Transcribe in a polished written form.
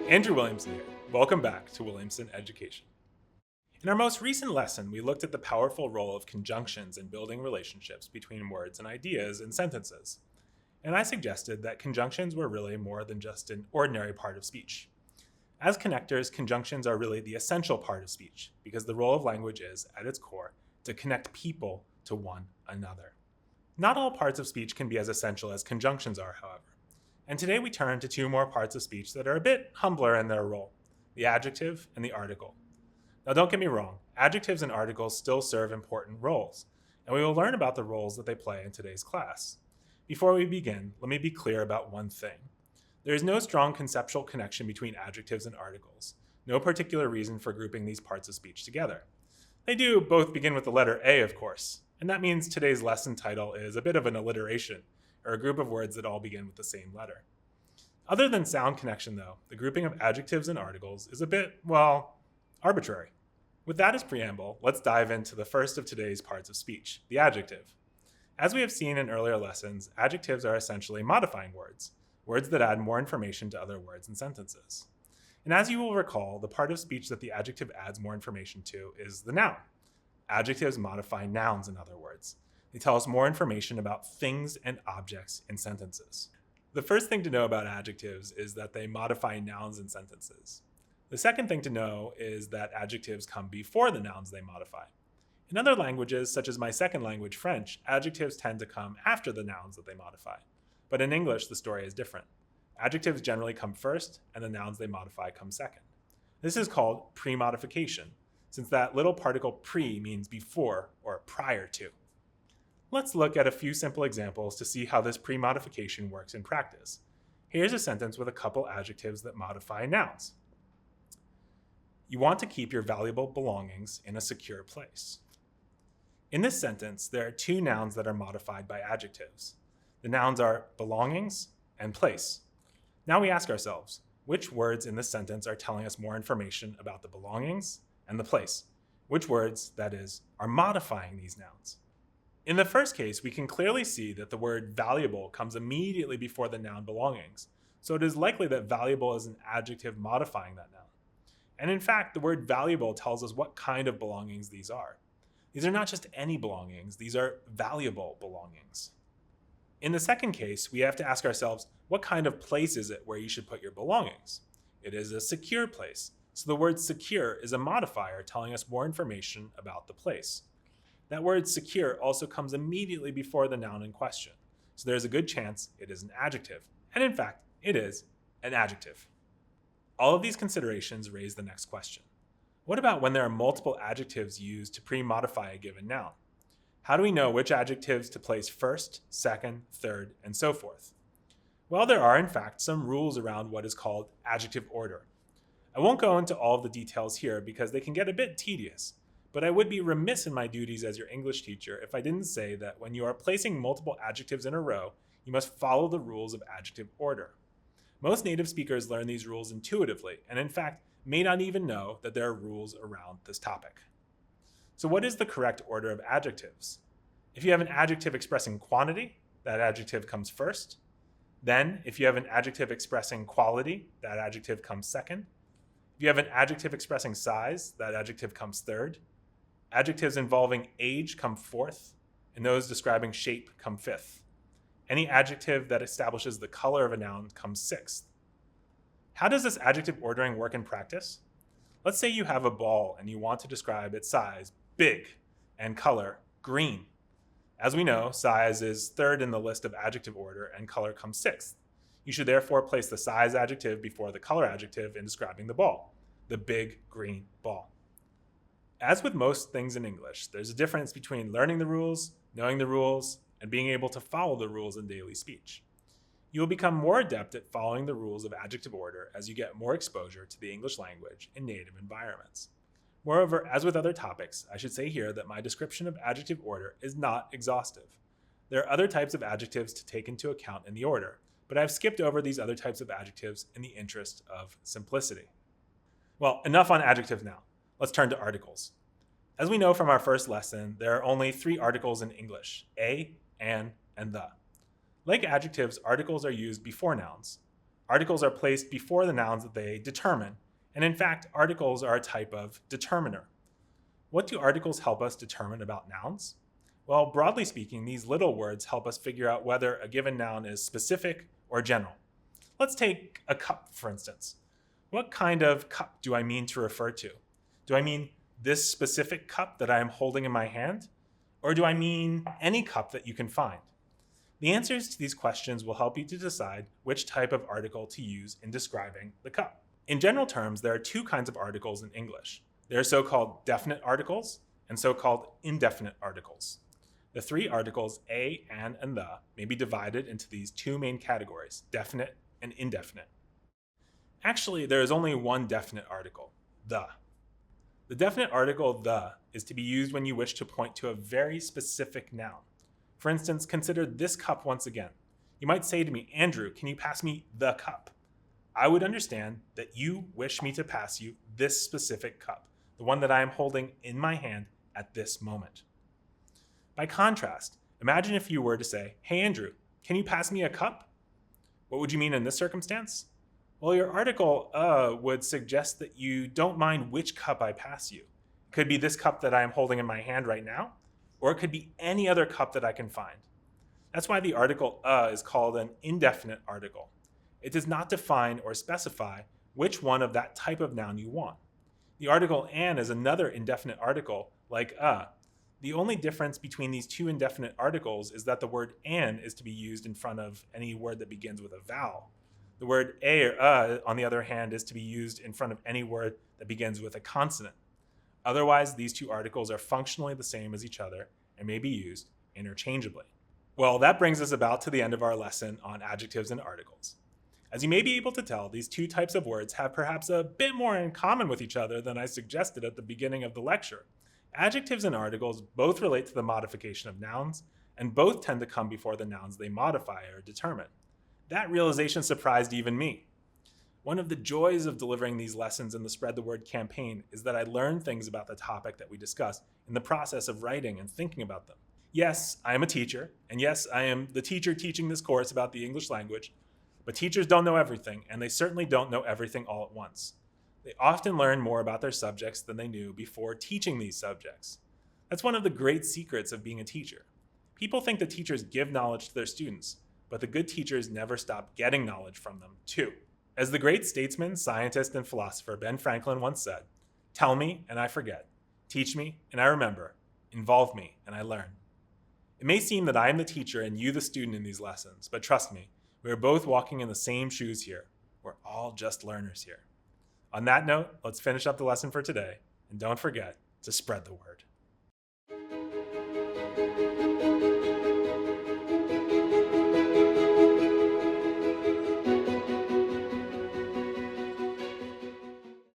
Andrew Williamson here. Welcome back to Williamson Education. In our most recent lesson, we looked at the powerful role of conjunctions in building relationships between words and ideas in sentences. And I suggested that conjunctions were really more than just an ordinary part of speech. As connectors, conjunctions are really the essential part of speech, because the role of language is, at its core, to connect people to one another. Not all parts of speech can be as essential as conjunctions are, however. And today we turn to two more parts of speech that are a bit humbler in their role, the adjective and the article. Now don't get me wrong, adjectives and articles still serve important roles, and we will learn about the roles that they play in today's class. Before we begin, let me be clear about one thing. There is no strong conceptual connection between adjectives and articles, no particular reason for grouping these parts of speech together. They do both begin with the letter A, of course, and that means today's lesson title is a bit of an alliteration, or a group of words that all begin with the same letter. Other than sound connection, though, the grouping of adjectives and articles is a bit, well, arbitrary. With that as preamble, let's dive into the first of today's parts of speech, the adjective. As we have seen in earlier lessons, adjectives are essentially modifying words, words that add more information to other words and sentences. And as you will recall, the part of speech that the adjective adds more information to is the noun. Adjectives modify nouns, in other words. They tell us more information about things and objects in sentences. The first thing to know about adjectives is that they modify nouns in sentences. The second thing to know is that adjectives come before the nouns they modify. In other languages, such as my second language, French, adjectives tend to come after the nouns that they modify. But in English, the story is different. Adjectives generally come first, and the nouns they modify come second. This is called pre-modification, since that little particle pre means before or prior to. Let's look at a few simple examples to see how this pre-modification works in practice. Here's a sentence with a couple adjectives that modify nouns. You want to keep your valuable belongings in a secure place. In this sentence, there are two nouns that are modified by adjectives. The nouns are belongings and place. Now we ask ourselves, which words in this sentence are telling us more information about the belongings and the place? Which words, that is, are modifying these nouns? In the first case, we can clearly see that the word valuable comes immediately before the noun belongings, so it is likely that valuable is an adjective modifying that noun. And in fact, the word valuable tells us what kind of belongings these are. These are not just any belongings, these are valuable belongings. In the second case, we have to ask ourselves, what kind of place is it where you should put your belongings? It is a secure place, so the word secure is a modifier telling us more information about the place. That word secure also comes immediately before the noun in question, so there's a good chance it is an adjective, and in fact, it is an adjective. All of these considerations raise the next question. What about when there are multiple adjectives used to pre-modify a given noun? How do we know which adjectives to place first, second, third, and so forth? Well, there are in fact some rules around what is called adjective order. I won't go into all of the details here because they can get a bit tedious, but I would be remiss in my duties as your English teacher if I didn't say that when you are placing multiple adjectives in a row, you must follow the rules of adjective order. Most native speakers learn these rules intuitively, and in fact, may not even know that there are rules around this topic. So what is the correct order of adjectives? If you have an adjective expressing quantity, that adjective comes first. Then, if you have an adjective expressing quality, that adjective comes second. If you have an adjective expressing size, that adjective comes third. Adjectives involving age come fourth, and those describing shape come fifth. Any adjective that establishes the color of a noun comes sixth. How does this adjective ordering work in practice? Let's say you have a ball and you want to describe its size, big, and color, green. As we know, size is third in the list of adjective order and color comes sixth. You should therefore place the size adjective before the color adjective in describing the ball, the big green ball. As with most things in English, there's a difference between learning the rules, knowing the rules, and being able to follow the rules in daily speech. You will become more adept at following the rules of adjective order as you get more exposure to the English language in native environments. Moreover, as with other topics, I should say here that my description of adjective order is not exhaustive. There are other types of adjectives to take into account in the order, but I've skipped over these other types of adjectives in the interest of simplicity. Well, enough on adjectives now. Let's turn to articles. As we know from our first lesson, there are only 3 articles in English, a, an, and the. Like adjectives, articles are used before nouns. Articles are placed before the nouns that they determine, and in fact, articles are a type of determiner. What do articles help us determine about nouns? Well, broadly speaking, these little words help us figure out whether a given noun is specific or general. Let's take a cup, for instance. What kind of cup do I mean to refer to? Do I mean this specific cup that I am holding in my hand? Or do I mean any cup that you can find? The answers to these questions will help you to decide which type of article to use in describing the cup. In general terms, there are two kinds of articles in English. There are so-called definite articles and so-called indefinite articles. The three articles a, an, and the may be divided into these two main categories, definite and indefinite. Actually, there is only one definite article, the. The definite article the is to be used when you wish to point to a very specific noun. For instance, consider this cup once again. You might say to me, Andrew, can you pass me the cup? I would understand that you wish me to pass you this specific cup, the one that I am holding in my hand at this moment. By contrast, imagine if you were to say, hey Andrew, can you pass me a cup? What would you mean in this circumstance? Well, your article would suggest that you don't mind which cup I pass you. It could be this cup that I am holding in my hand right now, or it could be any other cup that I can find. That's why the article is called an indefinite article. It does not define or specify which one of that type of noun you want. The article an is another indefinite article like a. The only difference between these two indefinite articles is that the word an is to be used in front of any word that begins with a vowel. The word a or on the other hand, is to be used in front of any word that begins with a consonant. Otherwise, these two articles are functionally the same as each other and may be used interchangeably. Well, that brings us about to the end of our lesson on adjectives and articles. As you may be able to tell, these two types of words have perhaps a bit more in common with each other than I suggested at the beginning of the lecture. Adjectives and articles both relate to the modification of nouns, and both tend to come before the nouns they modify or determine. That realization surprised even me. One of the joys of delivering these lessons in the Spread the Word campaign is that I learn things about the topic that we discuss in the process of writing and thinking about them. Yes, I am a teacher, and yes, I am the teacher teaching this course about the English language, but teachers don't know everything, and they certainly don't know everything all at once. They often learn more about their subjects than they knew before teaching these subjects. That's one of the great secrets of being a teacher. People think that teachers give knowledge to their students, but the good teachers never stop getting knowledge from them, too. As the great statesman, scientist, and philosopher Ben Franklin once said, "Tell me and I forget. Teach me and I remember. Involve me and I learn." It may seem that I am the teacher and you the student in these lessons, but trust me, we are both walking in the same shoes here. We're all just learners here. On that note, let's finish up the lesson for today, and don't forget to spread the word.